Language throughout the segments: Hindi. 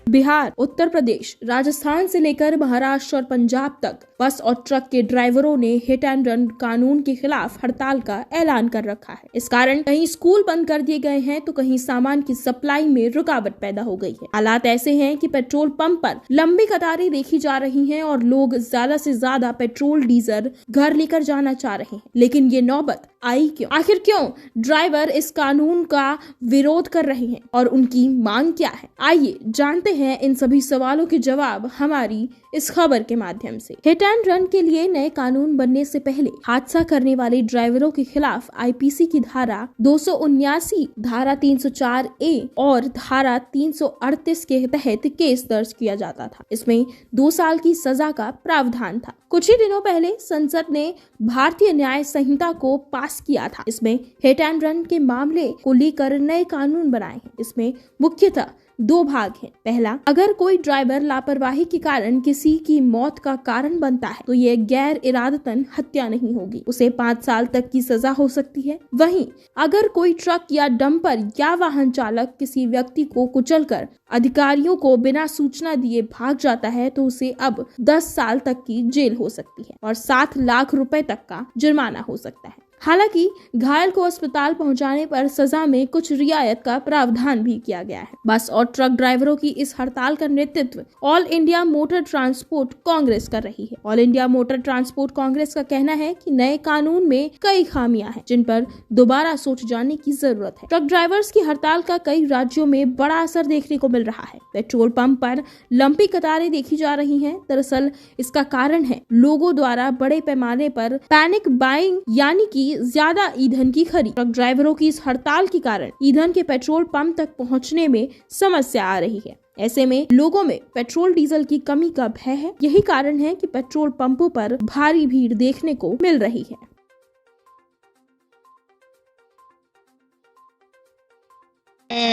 बिहार, उत्तर प्रदेश, राजस्थान से लेकर महाराष्ट्र और पंजाब तक बस और ट्रक के ड्राइवरों ने हिट एंड रन कानून के खिलाफ हड़ताल का ऐलान कर रखा है। इस कारण कहीं स्कूल बंद कर दिए गए हैं तो कहीं सामान की सप्लाई में रुकावट पैदा हो गई है। हालात ऐसे हैं कि पेट्रोल पंप पर लंबी कतारें देखी जा रही हैं और लोग ज्यादा से ज्यादा पेट्रोल डीजल घर लेकर जाना चाह रहे हैं। लेकिन ये नौबत आई क्यों? आखिर क्यों ड्राइवर इस कानून का विरोध कर रहे हैं और उनकी मांग क्या है? आइए जानते हैं इन सभी सवालों के जवाब हमारी इस खबर के माध्यम से। हिट एंड रन के लिए नए कानून बनने से पहले हादसा करने वाले ड्राइवरों के खिलाफ आईपीसी की धारा 279, धारा 304A और धारा 338 के तहत केस दर्ज किया जाता था। इसमें 2 साल की सजा का प्रावधान था। कुछ ही दिनों पहले संसद ने भारतीय न्याय संहिता को पास किया था। इसमें हिट एंड रन के मामले को लेकर नए कानून बनाए हैं। इसमें मुख्यतः 2 भाग हैं। पहला, अगर कोई ड्राइवर लापरवाही के कारण किसी की मौत का कारण बनता है तो ये गैर इरादतन हत्या नहीं होगी, उसे 5 साल तक की सजा हो सकती है। वहीं अगर कोई ट्रक या डंपर या वाहन चालक किसी व्यक्ति को कुचलकर अधिकारियों को बिना सूचना दिए भाग जाता है तो उसे अब 10 साल तक की जेल हो सकती है और 7 लाख रुपए तक का जुर्माना हो सकता है। हालांकि घायल को अस्पताल पहुंचाने पर सजा में कुछ रियायत का प्रावधान भी किया गया है। बस और ट्रक ड्राइवरों की इस हड़ताल का नेतृत्व all India motor transport Congress कर रही है। All India motor transport Congress का कहना है कि नए कानून में कई खामियां हैं जिन पर दोबारा सोच जाने की जरूरत है। ट्रक ड्राइवर्स की हड़ताल का कई राज्यों में बड़ा असर देखने को मिल रहा है। पेट्रोल पंप पर लंबी कतारें देखी जा रही है। दरअसल इसका कारण है लोगों द्वारा बड़े पैमाने पर पैनिक बाइंग यानी कि ज्यादा ईंधन की खरीद। ट्रक ड्राइवरों की इस हड़ताल के कारण ईंधन के पेट्रोल पंप तक पहुंचने में समस्या आ रही है। ऐसे में लोगों में पेट्रोल डीजल की कमी का भय है। यही कारण है कि पेट्रोल पंपों पर भारी भीड़ देखने को मिल रही है।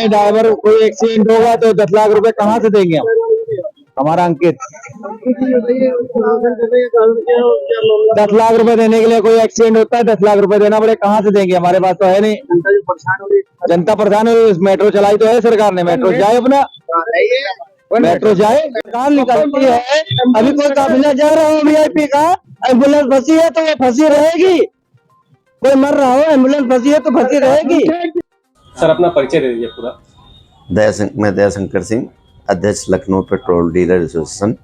ड्राइवर कोई एक्सीडेंट होगा तो 10 लाख रुपए कहाँ से देंगे हम? हमारा अंकित 10 लाख रुपए देने के लिए कोई एक्सीडेंट होता है 10 लाख रुपए देना पड़े, कहाँ से देंगे? हमारे पास तो है नहीं। जनता परेशान हो रही है। मेट्रो चलाई तो है सरकार ने, मेट्रो जाए अपना, मेट्रो जाए, सरकार निकालती है। अभी कोई काफिला जा रहा हो वीआईपी का, एम्बुलेंस फंसी है तो वो फंसी रहेगी। कोई मर रहा हो, एम्बुलेंस फंसी है तो फंसी रहेगी। सर अपना परिचय दे दीजिए पूरा। मैं दयाशंकर सिंह, अध्यक्ष लखनऊ पेट्रोल डीलर एसोसिएशन,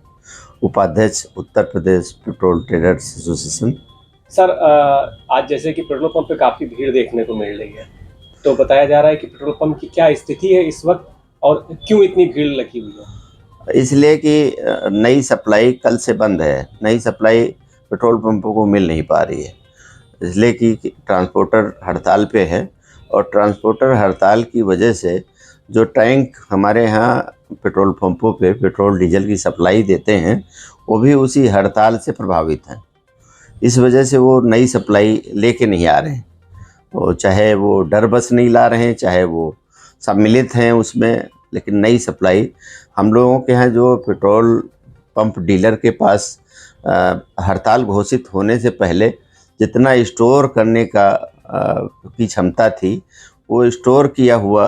उपाध्यक्ष Uttar Pradesh petrol traders association. Sir आज जैसे कि पेट्रोल पंप पे काफ़ी भीड़ देखने को मिल रही है, तो बताया जा रहा है कि पेट्रोल पंप की क्या स्थिति है इस वक्त और क्यों इतनी भीड़ लगी हुई है? इसलिए कि नई सप्लाई कल से बंद है। नई सप्लाई पेट्रोल पंपों को मिल नहीं पा रही है, इसलिए कि ट्रांसपोर्टर हड़ताल पे है और ट्रांसपोर्टर हड़ताल की वजह से जो टैंक हमारे यहाँ पेट्रोल पंपों पे पेट्रोल डीजल की सप्लाई देते हैं वो भी उसी हड़ताल से प्रभावित हैं। इस वजह से वो नई सप्लाई लेके नहीं आ रहे हैं। तो चाहे वो डर बस नहीं ला रहे हैं, चाहे वो सम्मिलित हैं उसमें, लेकिन नई सप्लाई हम लोगों के यहाँ जो पेट्रोल पंप डीलर के पास हड़ताल घोषित होने से पहले जितना स्टोर करने का की क्षमता थी वो स्टोर किया हुआ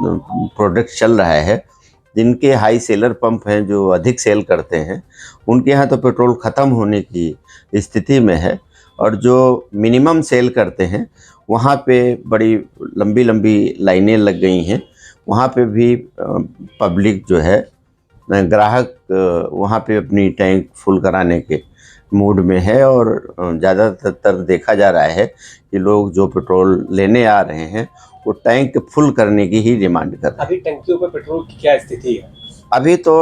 प्रोडक्ट चल रहा है। जिनके हाई सेलर पंप हैं जो अधिक सेल करते हैं उनके यहाँ तो पेट्रोल ख़त्म होने की स्थिति में है और जो मिनिमम सेल करते हैं वहाँ पे बड़ी लंबी लंबी लाइनें लग गई हैं। वहाँ पे भी पब्लिक जो है ग्राहक वहाँ पे अपनी टैंक फुल कराने के मूड में है और ज़्यादातर देखा जा रहा है कि लोग जो पेट्रोल लेने आ रहे हैं वो टैंक फुल करने की ही डिमांड कर रहे हैं। अभी टंकियों पर पेट्रोल की क्या स्थिति है? अभी तो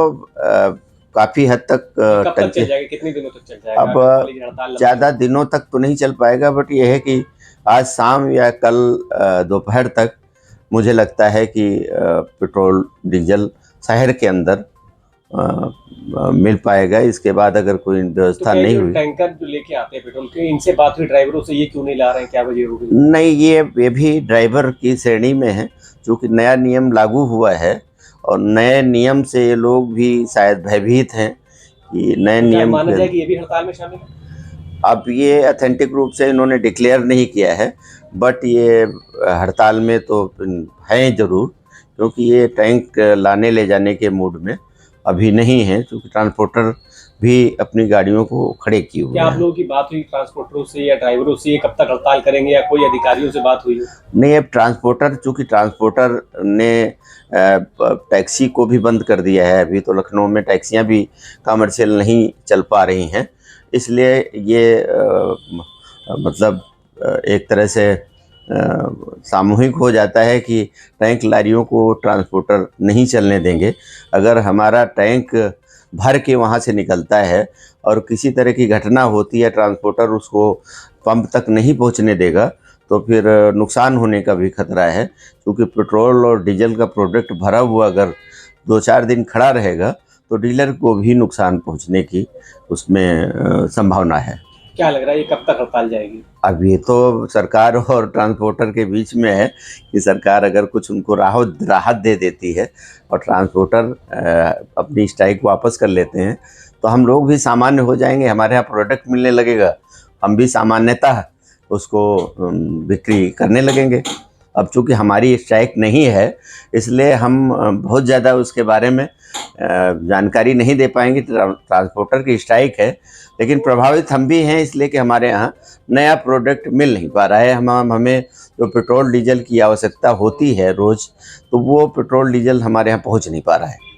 काफ़ी हद तक टंकी चल जाएगा, कितने दिनों तक चल जाएगा? अब ज़्यादा दिनों तक तो नहीं चल पाएगा, बट यह है कि आज शाम या कल दोपहर तक मुझे लगता है कि पेट्रोल डीजल शहर के अंदर मिल पाएगा। इसके बाद अगर कोई व्यवस्था तो नहीं हुई, टैंकर जो लेके आते हैं पेट्रोल के, इनसे बात हुई ड्राइवरों से, ये क्यों नहीं ला रहे हैं, क्या वजह होगी? नहीं, ये भी ड्राइवर की श्रेणी में है, क्योंकि नया नियम लागू हुआ है और नए नियम से ये लोग भी शायद भयभीत हैं कि नए नियम माना जाए कि ये भी हड़ताल में शामिल है। अब ये ऑथेंटिक रूप से इन्होंने डिक्लेयर नहीं किया है, बट ये हड़ताल में तो हैं ज़रूर, क्योंकि ये टैंक लाने ले जाने के मूड में अभी नहीं है, क्योंकि ट्रांसपोर्टर भी अपनी गाड़ियों को खड़े किए हुए क्या आप हैं। लोगों की बात हुई ट्रांसपोर्टरों से या ड्राइवरों से, ये कब तक हड़ताल करेंगे, या कोई अधिकारियों से बात हुई हो? नहीं, अब चूंकि ट्रांसपोर्टर ने टैक्सी को भी बंद कर दिया है, अभी तो लखनऊ में टैक्सियां भी कमर्शियल नहीं चल पा रही हैं, इसलिए ये मतलब एक तरह से सामूहिक हो जाता है कि टैंक लारियों को ट्रांसपोर्टर नहीं चलने देंगे। अगर हमारा टैंक भर के वहाँ से निकलता है और किसी तरह की घटना होती है, ट्रांसपोर्टर उसको पंप तक नहीं पहुँचने देगा, तो फिर नुकसान होने का भी खतरा है, क्योंकि पेट्रोल और डीजल का प्रोडक्ट भरा हुआ अगर 2-4 दिन खड़ा रहेगा तो डीलर को भी नुकसान पहुंचने की उसमें संभावना है। क्या लग रहा है ये कब तक हड़ताल जाएगी? अब ये तो सरकार और ट्रांसपोर्टर के बीच में है कि सरकार अगर कुछ उनको राहत दे देती है और ट्रांसपोर्टर अपनी स्ट्राइक वापस कर लेते हैं, तो हम लोग भी सामान्य हो जाएंगे, हमारे यहाँ प्रोडक्ट मिलने लगेगा, हम भी सामान्यतः उसको बिक्री करने लगेंगे। अब चूँकि हमारी स्ट्राइक नहीं है, इसलिए हम बहुत ज़्यादा उसके बारे में जानकारी नहीं दे पाएंगे। ट्रांसपोर्टर की स्ट्राइक है, लेकिन प्रभावित हम भी हैं, इसलिए कि हमारे यहाँ नया प्रोडक्ट मिल नहीं पा रहा है। हमें जो पेट्रोल डीजल की आवश्यकता होती है रोज़, तो वो पेट्रोल डीजल हमारे यहाँ पहुँच नहीं पा रहा है।